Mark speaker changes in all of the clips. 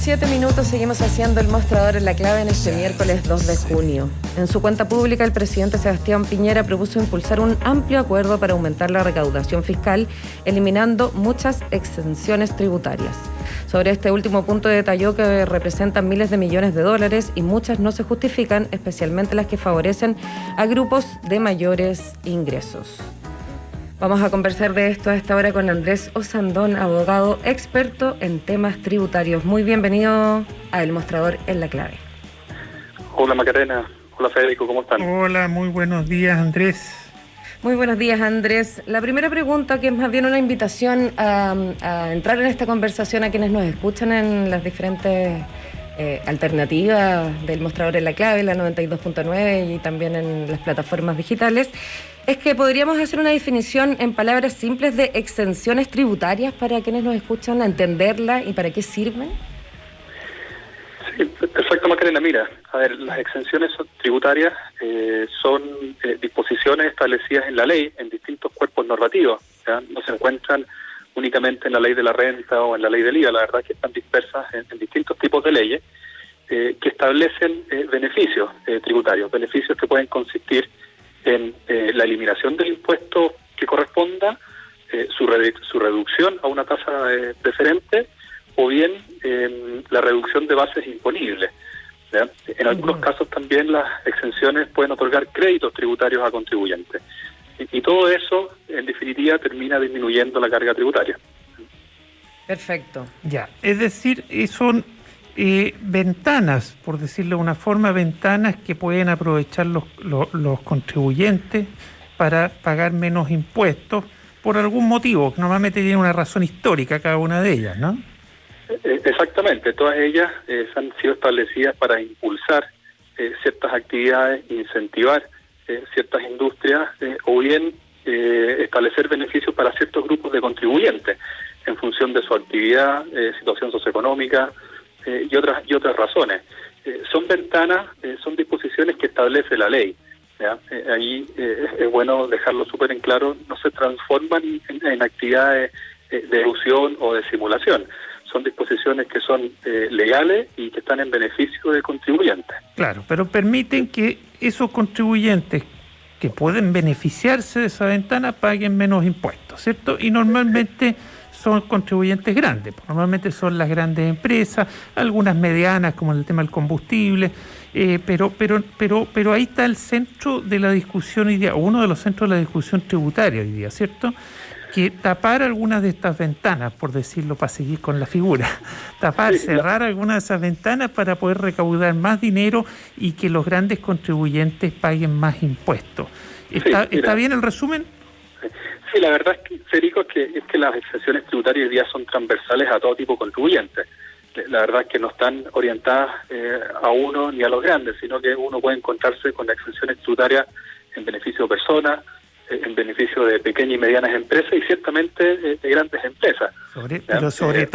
Speaker 1: 7 minutos, seguimos haciendo el mostrador en la clave en este miércoles 2 de junio. En su cuenta pública, el presidente Sebastián Piñera propuso impulsar un amplio acuerdo para aumentar la recaudación fiscal, eliminando muchas exenciones tributarias. Sobre este último punto detalló que representan miles de millones de dólares y muchas no se justifican, especialmente las que favorecen a grupos de mayores ingresos. Vamos a conversar de esto a esta hora con Andrés Osandón, abogado experto en temas tributarios. Muy bienvenido a El Mostrador en la Clave.
Speaker 2: Hola Macarena, hola Federico, ¿cómo están?
Speaker 3: Hola, muy buenos días Andrés.
Speaker 1: Muy buenos días Andrés. La primera pregunta, que es más bien una invitación a entrar en esta conversación a quienes nos escuchan en las diferentes alternativas del Mostrador en la Clave, la 92.9 y también en las plataformas digitales, es que podríamos hacer una definición en palabras simples de exenciones tributarias para quienes nos escuchan, a entenderla y para qué sirven.
Speaker 2: Sí, perfecto Macarena. Mira, a ver, las exenciones tributarias son disposiciones establecidas en la ley, en distintos cuerpos normativos, ¿ya? No se encuentran únicamente en la ley de la renta o en la ley del IVA, la verdad es que están dispersas en distintos tipos de leyes que establecen beneficios tributarios, beneficios que pueden consistir en la eliminación del impuesto que corresponda, su reducción a una tasa preferente o bien la reducción de bases imponibles, ¿ya? En algunos casos también las exenciones pueden otorgar créditos tributarios a contribuyentes. Y todo eso, en definitiva, termina disminuyendo la carga tributaria.
Speaker 1: Perfecto.
Speaker 3: Ya, es decir, son ventanas, por decirlo de una forma, ventanas que pueden aprovechar los contribuyentes para pagar menos impuestos por algún motivo, que normalmente tiene una razón histórica cada una de ellas, ¿no?
Speaker 2: Exactamente, todas ellas han sido establecidas para impulsar ciertas actividades, incentivar ciertas industrias o bien establecer beneficios para ciertos grupos de contribuyentes en función de su actividad, situación socioeconómica y otras razones. Son ventanas, son disposiciones que establece la ley, ¿ya? Ahí es bueno dejarlo súper en claro, no se transforman en actividades de elusión o de simulación. Son disposiciones que son legales y que están en beneficio de contribuyentes.
Speaker 3: Claro, pero permiten que esos contribuyentes que pueden beneficiarse de esa ventana paguen menos impuestos, ¿cierto? Y normalmente son contribuyentes grandes, normalmente son las grandes empresas, algunas medianas como el tema del combustible, pero ahí está el centro de la discusión hoy día, uno de los centros de la discusión tributaria hoy día, ¿cierto? Que tapar algunas de estas ventanas, por decirlo, para seguir con la figura, cerrar algunas de esas ventanas para poder recaudar más dinero y que los grandes contribuyentes paguen más impuestos. ¿Está bien el resumen?
Speaker 2: Sí, la verdad es que, Federico, es que las exenciones tributarias hoy día son transversales a todo tipo de contribuyentes. La verdad es que no están orientadas a uno ni a los grandes, sino que uno puede encontrarse con exenciones tributarias en beneficio de personas, en beneficio de pequeñas y medianas empresas y ciertamente de grandes empresas.
Speaker 3: Pero sobre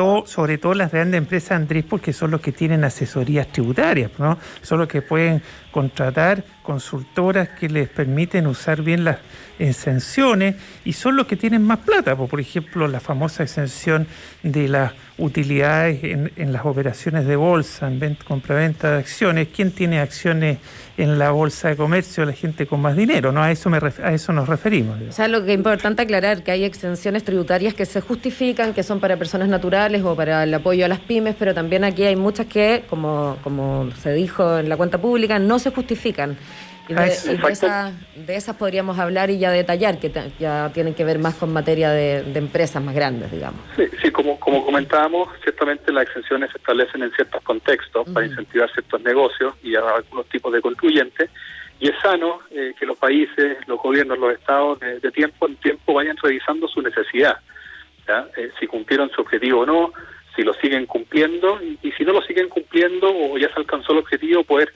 Speaker 3: todo las grandes empresas, Andrés, porque son los que tienen asesorías tributarias, ¿no? Son los que pueden contratar consultoras que les permiten usar bien las exenciones y son los que tienen más plata. Por ejemplo, la famosa exención de las utilidades en las operaciones de bolsa, en compra-venta de acciones. ¿Quién tiene acciones en la bolsa de comercio? La gente con más dinero, ¿no? A eso nos referimos.
Speaker 1: O sea, lo que es importante aclarar, que hay exenciones tributarias que se justifican, que son para personas naturales o para el apoyo a las pymes, pero también aquí hay muchas que, como se dijo en la cuenta pública, no se justifican. Y de esas podríamos hablar y ya detallar, que ya tienen que ver más con materia de empresas más grandes, digamos.
Speaker 2: Sí, como comentábamos, ciertamente las exenciones se establecen en ciertos contextos para incentivar ciertos negocios y a algunos tipos de contribuyentes, y es sano que los países, los gobiernos, los estados, de tiempo en tiempo vayan revisando su necesidad, ¿ya? Si cumplieron su objetivo o no, si lo siguen cumpliendo, y si no lo siguen cumpliendo o ya se alcanzó el objetivo, poder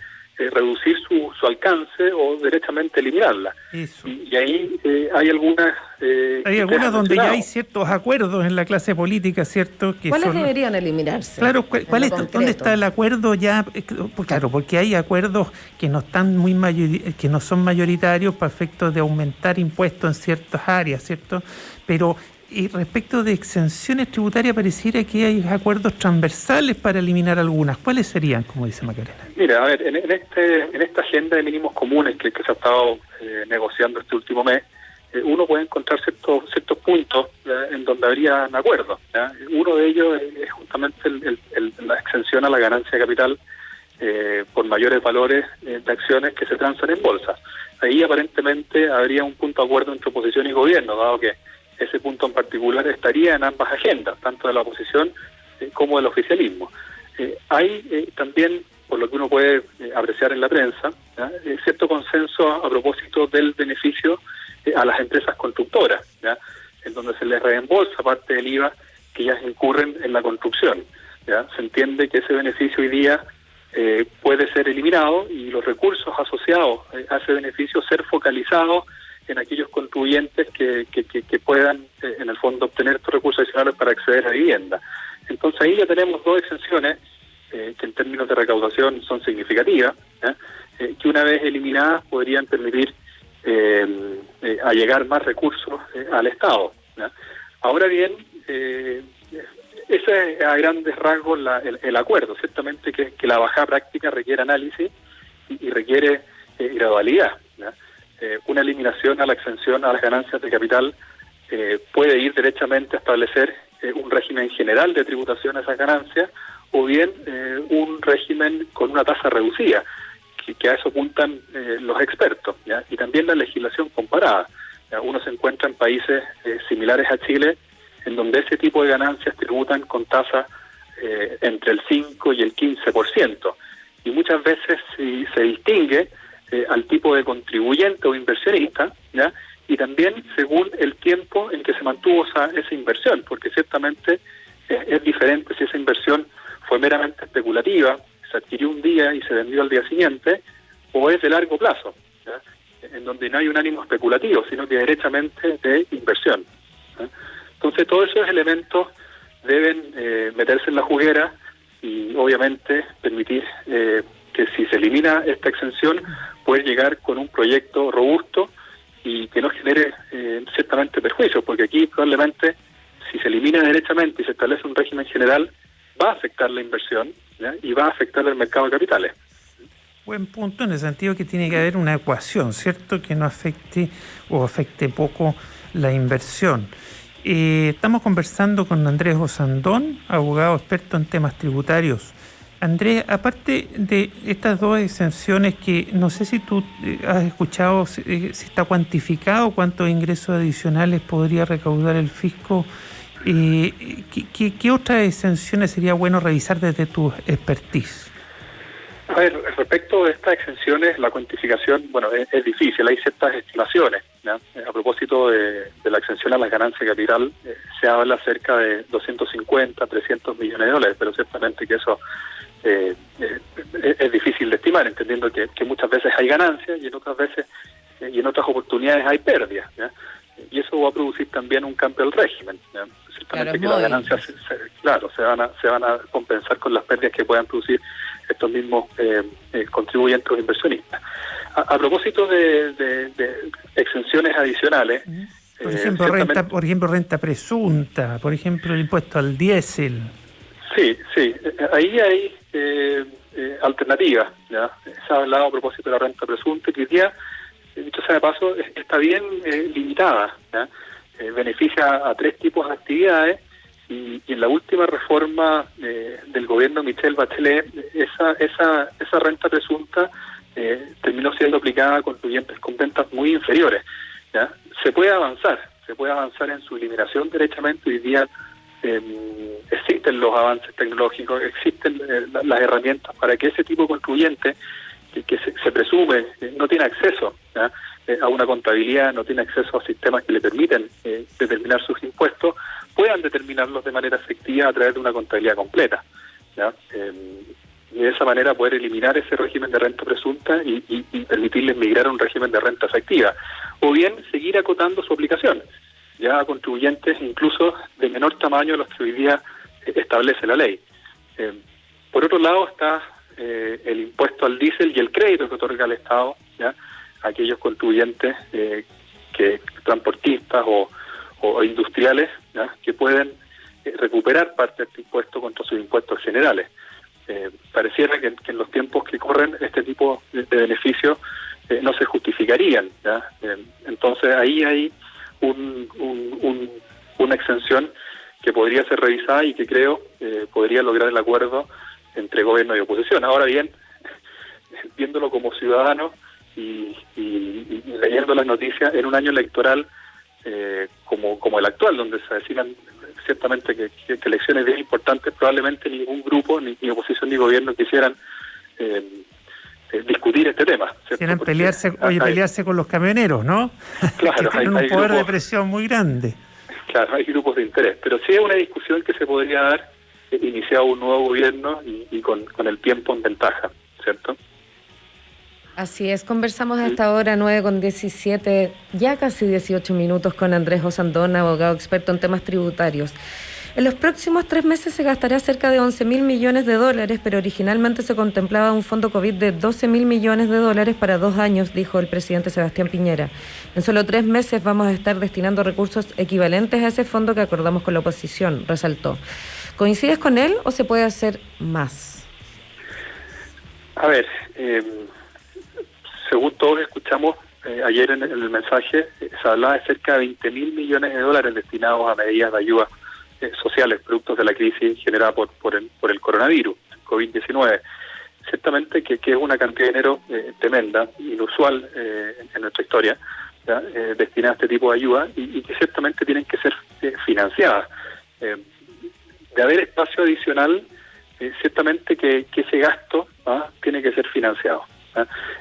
Speaker 2: reducir su alcance o derechamente eliminarla.
Speaker 3: Eso.
Speaker 2: Y ahí hay algunas...
Speaker 3: hay algunas donde ya hay ciertos acuerdos en la clase política, ¿cierto?
Speaker 1: ¿Cuáles deberían eliminarse?
Speaker 3: Claro, ¿dónde está el acuerdo ya? Claro, porque hay acuerdos que no están que no son mayoritarios para efectos de aumentar impuestos en ciertas áreas, ¿cierto? Pero Y respecto de exenciones tributarias, pareciera que hay acuerdos transversales para eliminar algunas. ¿Cuáles serían, como dice Macarena?
Speaker 2: Mira, a ver, en esta agenda de mínimos comunes que se ha estado negociando este último mes, uno puede encontrar ciertos puntos en donde habría acuerdos. Uno de ellos es justamente la exención a la ganancia de capital por mayores valores de acciones que se transan en bolsa. Ahí aparentemente habría un punto de acuerdo entre oposición y gobierno, dado que ese punto en particular estaría en ambas agendas, tanto de la oposición como del oficialismo. Hay también, por lo que uno puede apreciar en la prensa, cierto consenso a propósito del beneficio a las empresas constructoras, en donde se les reembolsa parte del IVA que ya incurren en la construcción. Se entiende que ese beneficio hoy día puede ser eliminado y los recursos asociados a ese beneficio ser focalizados en aquellos contribuyentes que puedan, en el fondo, obtener estos recursos adicionales para acceder a vivienda. Entonces ahí ya tenemos dos exenciones que en términos de recaudación son significativas, que una vez eliminadas podrían permitir allegar más recursos al Estado. Ahora bien, ese es a grandes rasgos el acuerdo. Ciertamente que la bajada práctica requiere análisis y requiere gradualidad. Una eliminación a la exención a las ganancias de capital puede ir derechamente a establecer un régimen general de tributación a esas ganancias, o bien un régimen con una tasa reducida, que a eso apuntan los expertos, y también la legislación comparada. Uno se encuentra en países similares a Chile, en donde ese tipo de ganancias tributan con tasas entre el 5 y el 15%, y muchas veces se distingue al tipo de contribuyente o inversionista, y también según el tiempo en que se mantuvo esa inversión, porque ciertamente es diferente si esa inversión fue meramente especulativa, se adquirió un día y se vendió al día siguiente, o es de largo plazo, en donde no hay un ánimo especulativo, sino que derechamente de inversión. Entonces todos esos elementos deben meterse en la juguera y obviamente permitir que si se elimina esta exención, poder llegar con un proyecto robusto y que no genere ciertamente perjuicios, porque aquí probablemente si se elimina derechamente y se establece un régimen general, va a afectar la inversión y va a afectar el mercado de capitales.
Speaker 3: Buen punto, en el sentido que tiene que haber una ecuación, ¿cierto?, que no afecte o afecte poco la inversión. Estamos conversando con Andrés Osandón, abogado experto en temas tributarios. Andrés, aparte de estas dos exenciones, que no sé si tú has escuchado si está cuantificado cuántos ingresos adicionales podría recaudar el fisco, ¿qué otras exenciones sería bueno revisar desde tu expertise?
Speaker 2: A ver, respecto de estas exenciones, la cuantificación, es difícil, hay ciertas estimaciones. A propósito de la exención a las ganancias de capital, se habla cerca de 250, 300 millones de dólares, pero ciertamente que eso es difícil de estimar, entendiendo que muchas veces hay ganancias y en otras veces y en otras oportunidades hay pérdidas, y eso va a producir también un cambio al régimen. Ciertamente que las ganancias se van a compensar con las pérdidas que puedan producir estos mismos contribuyentes o inversionistas. A propósito de exenciones adicionales,
Speaker 3: por ejemplo, renta presunta, por ejemplo, el impuesto al diésel.
Speaker 2: Sí, ahí hay alternativas. Se ha hablado a propósito de la renta presunta, que hoy día, dicho sea de paso, está bien limitada. Beneficia a 3 tipos de actividades, y en la última reforma del gobierno Michelle Bachelet, esa renta presunta terminó siendo aplicada a contribuyentes con ventas muy inferiores. Se puede avanzar en su eliminación derechamente. Hoy día existen los avances tecnológicos, existen las herramientas para que ese tipo de contribuyente que se presume no tiene acceso a una contabilidad, no tiene acceso a sistemas que le permiten determinar sus impuestos, puedan determinarlos de manera efectiva a través de una contabilidad completa. Y de esa manera poder eliminar ese régimen de renta presunta y permitirles migrar a un régimen de renta efectiva, o bien seguir acotando su aplicación ya a contribuyentes incluso de menor tamaño de los que hoy día establece la ley. Por otro lado está el impuesto al diésel y el crédito que otorga el Estado a aquellos contribuyentes, transportistas o o industriales, ¿ya?, que pueden recuperar parte de este impuesto contra sus impuestos generales. Pareciera que en los tiempos que corren este tipo de beneficios no se justificarían, ¿ya? Entonces ahí hay una exención que podría ser revisada y que creo podría lograr el acuerdo entre gobierno y oposición. Ahora bien, viéndolo como ciudadano y leyendo las noticias en un año electoral como el actual, donde se avecinan ciertamente que elecciones bien importantes, probablemente ningún grupo, ni oposición ni gobierno quisieran discutir este tema, ¿cierto?
Speaker 3: Quieren pelearse con los camioneros, ¿no?
Speaker 2: Claro,
Speaker 3: que tienen un poder
Speaker 2: grupos
Speaker 3: de presión muy grande.
Speaker 2: Claro, hay grupos de interés, pero sí es una discusión que se podría dar iniciado un nuevo gobierno y con el tiempo en ventaja, ¿cierto?
Speaker 1: Así es, conversamos a esta hora 9:17, ya casi 18 minutos, con Andrés Ossandón, abogado experto en temas tributarios. En los próximos 3 meses se gastará cerca de 11.000 millones de dólares, pero originalmente se contemplaba un fondo COVID de 12.000 millones de dólares para 2 años, dijo el presidente Sebastián Piñera. En solo 3 meses vamos a estar destinando recursos equivalentes a ese fondo que acordamos con la oposición, resaltó. ¿Coincides con él o se puede hacer más?
Speaker 2: A ver, según todos escuchamos ayer en el mensaje, se hablaba de cerca de 20.000 millones de dólares destinados a medidas de ayuda sociales, productos de la crisis generada por el coronavirus, el COVID-19. Ciertamente que es una cantidad de dinero tremenda, inusual en nuestra historia, destinada a este tipo de ayuda y que ciertamente tienen que ser financiadas. De haber espacio adicional, ciertamente que ese gasto tiene que ser financiado.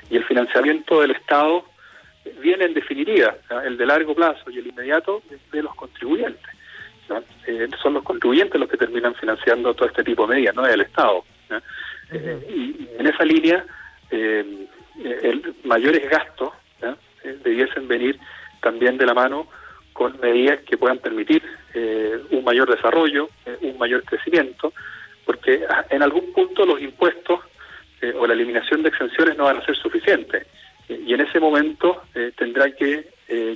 Speaker 2: Y el financiamiento del Estado viene en definitiva, el de largo plazo y el inmediato, de los contribuyentes. Son los contribuyentes los que terminan financiando todo este tipo de medidas, no es el Estado. Y en esa línea, mayores gastos debiesen venir también de la mano con medidas que puedan permitir un mayor desarrollo, un mayor crecimiento, porque en algún punto los impuestos o la eliminación de exenciones no van a ser suficientes. Y en ese momento tendrá que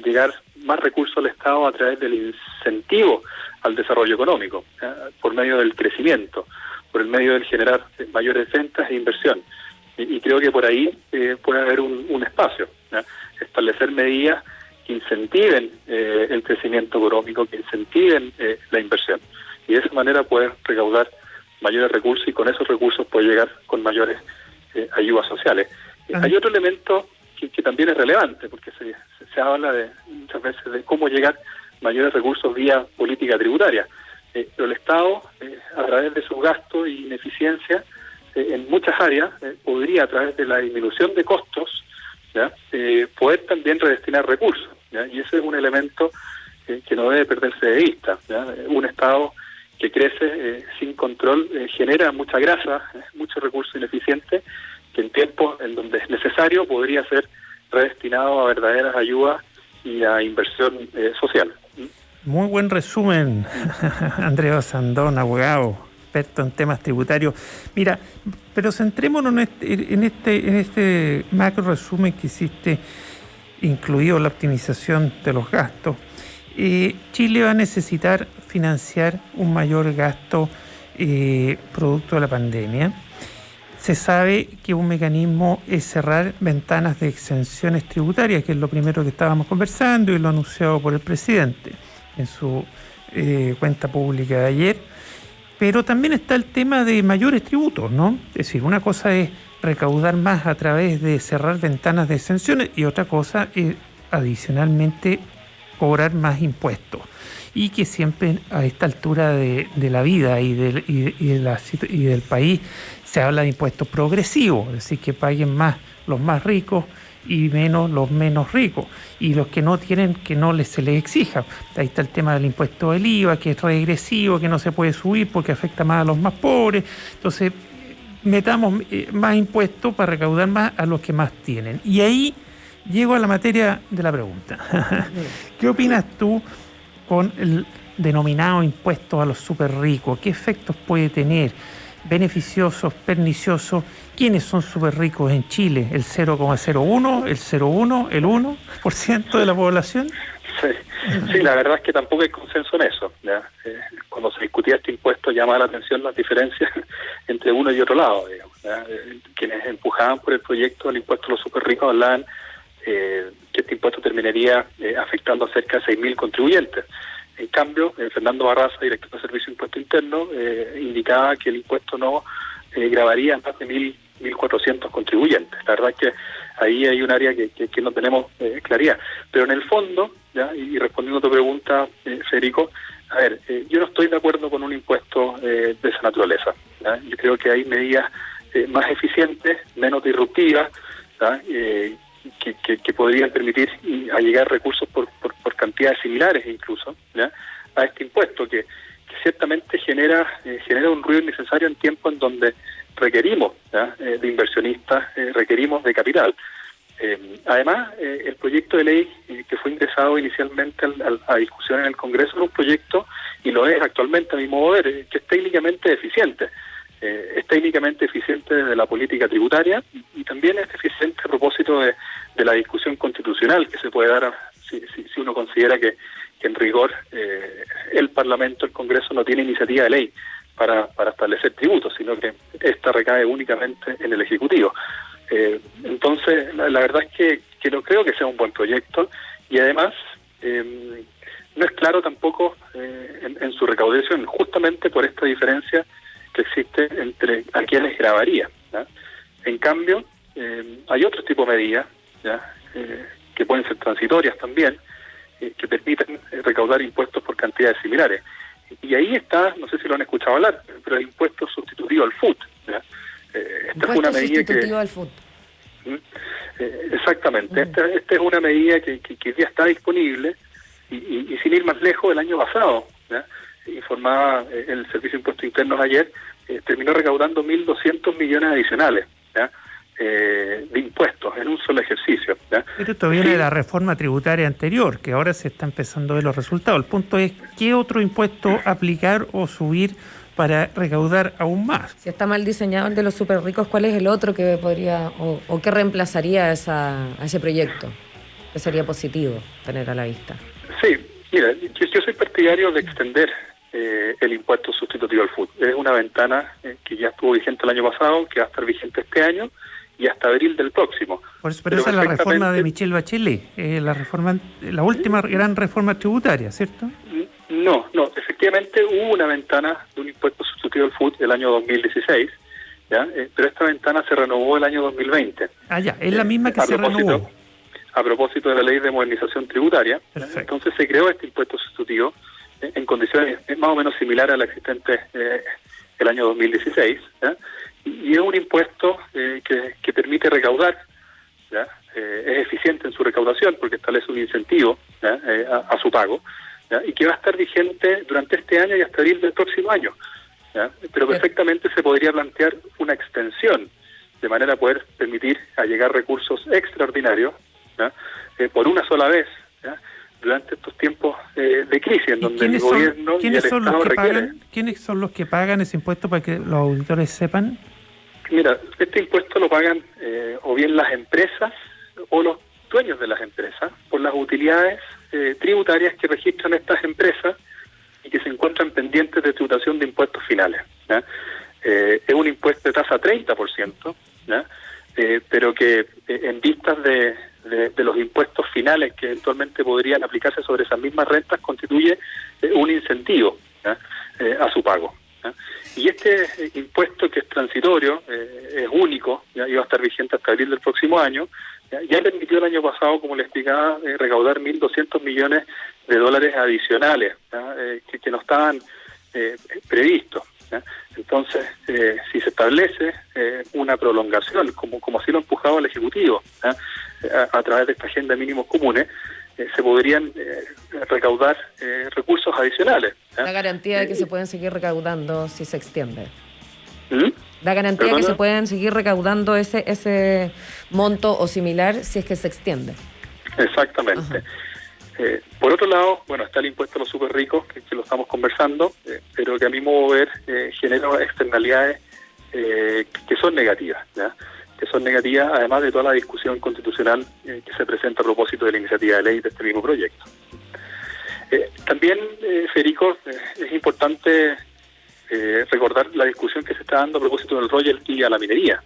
Speaker 2: llegar más recursos al Estado a través del incentivo al desarrollo económico, por medio del crecimiento, por el medio del generar mayores ventas e inversión. Y creo que por ahí puede haber un espacio, establecer medidas que incentiven el crecimiento económico, que incentiven la inversión. Y de esa manera poder recaudar mayores recursos y con esos recursos poder llegar con mayores ayudas sociales. Hay otro elemento que también es relevante, porque se habla muchas veces de cómo llegar mayores recursos vía política tributaria. Pero el Estado, a través de sus gastos y ineficiencia, en muchas áreas, podría, a través de la disminución de costos, poder también redestinar recursos. Y ese es un elemento que no debe perderse de vista. Un Estado que crece sin control genera mucha grasa, mucho recurso ineficiente, que en tiempos en donde es necesario podría ser redestinado a verdaderas ayudas y a inversión social.
Speaker 3: Muy buen resumen, Andrés Ossandón, abogado, experto en temas tributarios. Mira, pero centrémonos en este macro resumen que hiciste, incluido la optimización de los gastos. Chile va a necesitar financiar un mayor gasto producto de la pandemia. Se sabe que un mecanismo es cerrar ventanas de exenciones tributarias, que es lo primero que estábamos conversando y lo anunciado por el presidente en su cuenta pública de ayer. Pero también está el tema de mayores tributos, ¿no? Es decir, una cosa es recaudar más a través de cerrar ventanas de exenciones y otra cosa es adicionalmente cobrar más impuestos. Y que siempre a esta altura de la vida y del país se habla de impuestos progresivos, es decir, que paguen más los más ricos y menos los menos ricos, y los que no tienen, que no se les exija. Ahí está el tema del impuesto del IVA, que es regresivo, que no se puede subir porque afecta más a los más pobres. Entonces, metamos más impuestos para recaudar más a los que más tienen. Y ahí llego a la materia de la pregunta. ¿Qué opinas tú con el denominado impuesto a los súper ricos? ¿Qué efectos puede tener? ¿Beneficiosos, perniciosos? ¿Quiénes son súper ricos en Chile? ¿El 0,01, el 0,1, el 1% de la población?
Speaker 2: Sí. Sí, la verdad es que tampoco hay consenso en eso, ¿ya? Cuando se discutía este impuesto llamaba la atención las diferencias entre uno y otro lado, digamos, ¿ya? Quienes empujaban por el proyecto del impuesto a los súper ricos hablaban que este impuesto terminaría afectando a cerca de 6.000 contribuyentes. En cambio, Fernando Barraza, director de Servicio de Impuesto Interno, indicaba que el impuesto no gravaría más de 1.400 contribuyentes. La verdad es que ahí hay un área que no tenemos claridad. Pero en el fondo, ¿ya? Y respondiendo a tu pregunta, Federico, a ver, yo no estoy de acuerdo con un impuesto de esa naturaleza, ¿ya? Yo creo que hay medidas más eficientes, menos disruptivas, ¿ya? Que podrían permitir allegar recursos por cantidades similares incluso, ¿ya? A este impuesto que ciertamente genera un ruido innecesario en tiempos en donde requerimos, ¿ya? De inversionistas, requerimos de capital. Además, el proyecto de ley que fue ingresado inicialmente a discusión en el Congreso es un proyecto, y lo es actualmente a mi modo de ver, que es técnicamente eficiente. Es técnicamente eficiente desde la política tributaria y también es eficiente a propósito de la discusión constitucional que se puede dar si uno considera que en rigor el Parlamento, el Congreso, no tiene iniciativa de ley para establecer tributos, sino que esta recae únicamente en el Ejecutivo. Entonces, la verdad es que no creo que sea un buen proyecto, y además no es claro tampoco en su recaudación, justamente por esta diferencia que existe entre a quienes grabaría, ¿ya? En cambio, hay otro tipo de medidas, ¿ya? Que pueden ser transitorias también, que permiten recaudar impuestos por cantidades similares. Y ahí está, no sé si lo han escuchado hablar, pero el impuesto sustitutivo al FUT, ¿ya? Esta es una medida
Speaker 1: sustitutivo al FUT.
Speaker 2: Exactamente. Esta es una medida que ya está disponible y sin ir más lejos, el año pasado, ¿ya? Informaba el Servicio de Impuestos Internos ayer, terminó recaudando 1.200 millones adicionales, ¿ya? De impuestos en un solo ejercicio, ¿ya?
Speaker 3: Pero esto viene de la reforma tributaria anterior, que ahora se está empezando a ver los resultados. El punto es, ¿qué otro impuesto aplicar o subir para recaudar aún más?
Speaker 1: Si está mal diseñado el de los súper ricos, ¿cuál es el otro que podría o que reemplazaría a ese proyecto? Que sería positivo tener a la vista.
Speaker 2: Sí, mira, yo soy partidario de extender el impuesto sustitutivo al FUT. Es una ventana que ya estuvo vigente el año pasado, que va a estar vigente este año y hasta abril del próximo.
Speaker 3: Pero esa es la reforma de Michelle Bachelet, la última gran reforma tributaria, ¿cierto?
Speaker 2: No, efectivamente hubo una ventana de un impuesto sustitutivo al FUT el año 2016, ¿ya? Pero esta ventana se renovó el año 2020.
Speaker 3: Ah, ya, es la misma que se renovó.
Speaker 2: A propósito de la ley de modernización tributaria, entonces se creó este impuesto sustitutivo en condiciones más o menos similares a la existente el año 2016, ¿ya? Y es un impuesto que permite recaudar, ¿ya? Es eficiente en su recaudación porque establece un incentivo, ¿ya? A su pago, ¿ya? Y que va a estar vigente durante este año y hasta abril del próximo año, ¿ya? Pero perfectamente se podría plantear una extensión de manera a poder permitir allegar recursos extraordinarios, ¿ya? Por una sola vez, ¿ya? Durante estos tiempos de crisis en donde el gobierno y el Estado requieren.
Speaker 3: ¿Quiénes son los que pagan ese impuesto para que los auditores sepan?
Speaker 2: Mira, este impuesto lo pagan o bien las empresas o los dueños de las empresas por las utilidades tributarias que registran estas empresas y que se encuentran pendientes de tributación de impuestos finales, ¿ya? Es un impuesto de tasa 30%, ¿ya? Pero que en vistas de los impuestos finales que eventualmente podrían aplicarse sobre esas mismas rentas constituye un incentivo, ¿ya? A su pago, ¿ya? Y este impuesto, que es transitorio, es único, ¿ya? Y va a estar vigente hasta abril del próximo año, ya permitió el año pasado, como le explicaba, recaudar 1.200 millones de dólares adicionales, ¿ya? Que no estaban previstos, ¿ya? Entonces, si se establece una prolongación, como así lo ha empujado el Ejecutivo, ¿ya? A través de esta agenda de mínimos comunes, se podrían recaudar recursos adicionales, ¿ya?
Speaker 1: La garantía de que se pueden seguir recaudando si se extiende.
Speaker 2: ¿Mm?
Speaker 1: La garantía
Speaker 2: ¿Perdona?
Speaker 1: que se pueden seguir recaudando ese monto o similar si es que se extiende.
Speaker 2: Exactamente. Por otro lado, bueno, está el impuesto a los súper ricos, que lo estamos conversando, pero que a mi modo de ver genera externalidades que son negativas, ¿ya? Que son negativas, además de toda la discusión constitucional que se presenta a propósito de la iniciativa de ley de este mismo proyecto. También, Federico, es importante recordar la discusión que se está dando a propósito del royalty a la minería.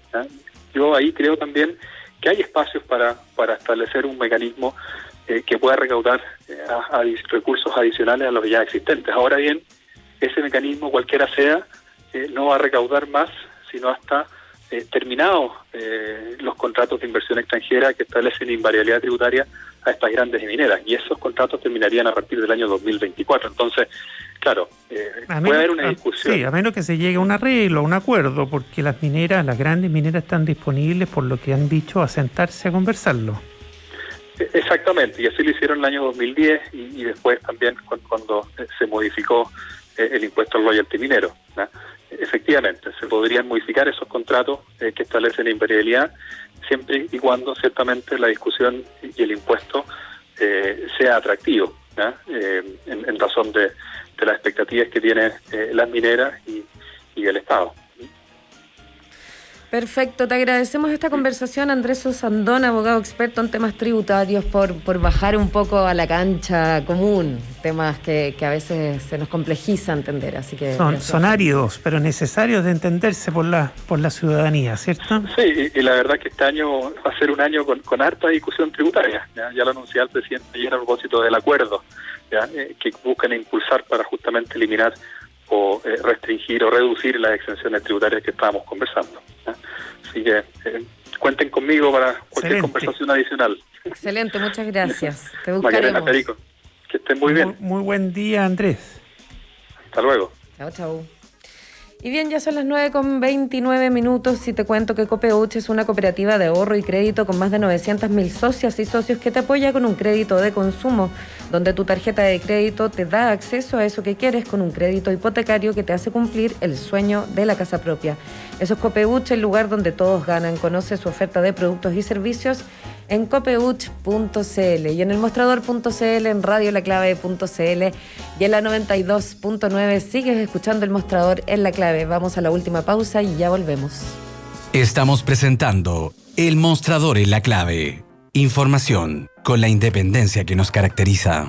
Speaker 2: Yo ahí creo también que hay espacios para establecer un mecanismo que pueda recaudar recursos adicionales a los ya existentes. Ahora bien, ese mecanismo, cualquiera sea, no va a recaudar más, sino hasta terminados los contratos de inversión extranjera que establecen invariabilidad tributaria a estas grandes mineras, y esos contratos terminarían a partir del año 2024. Entonces, claro, puede haber una discusión.
Speaker 3: Sí, a menos que se llegue a un arreglo, a un acuerdo, porque las grandes mineras están disponibles, por lo que han dicho, a sentarse a conversarlo.
Speaker 2: Exactamente, y así lo hicieron en el año 2010 y después también cuando se modificó el impuesto al royalty minero, ¿no? Efectivamente, se podrían modificar esos contratos que establecen la invariabilidad, siempre y cuando ciertamente la discusión y el impuesto sea atractivo, ¿no? En razón de las expectativas que tienen las mineras y el Estado.
Speaker 1: Perfecto, te agradecemos esta conversación, Andrés Osandón, abogado experto en temas tributarios, por bajar un poco a la cancha común, temas que a veces se nos complejiza entender, así que...
Speaker 3: Son áridos, pero necesarios de entenderse por la ciudadanía, ¿cierto?
Speaker 2: Sí, y la verdad que este año va a ser un año con harta discusión tributaria, ya lo anunciaba el presidente ayer a propósito del acuerdo, que buscan impulsar para justamente eliminar o restringir o reducir las exenciones tributarias que estábamos conversando. Así que cuenten conmigo para cualquier conversación adicional.
Speaker 1: Excelente, muchas gracias. Te
Speaker 2: buscaremos. Federico, que estén muy bien.
Speaker 3: Muy buen día, Andrés.
Speaker 2: Hasta luego.
Speaker 1: Chao. Y bien, ya son las 9:29 y te cuento que Copeuch es una cooperativa de ahorro y crédito con más de 900.000 socias y socios que te apoya con un crédito de consumo, donde tu tarjeta de crédito te da acceso a eso que quieres con un crédito hipotecario que te hace cumplir el sueño de la casa propia. Eso es Copeuch, el lugar donde todos ganan. Conoce su oferta de productos y servicios en copeuch.cl y en el mostrador.cl, en radiolaclave.cl y en la 92.9 sigues escuchando El Mostrador en La Clave. Vamos a la última pausa y ya volvemos.
Speaker 4: Estamos presentando El Mostrador en La Clave. Información con la independencia que nos caracteriza.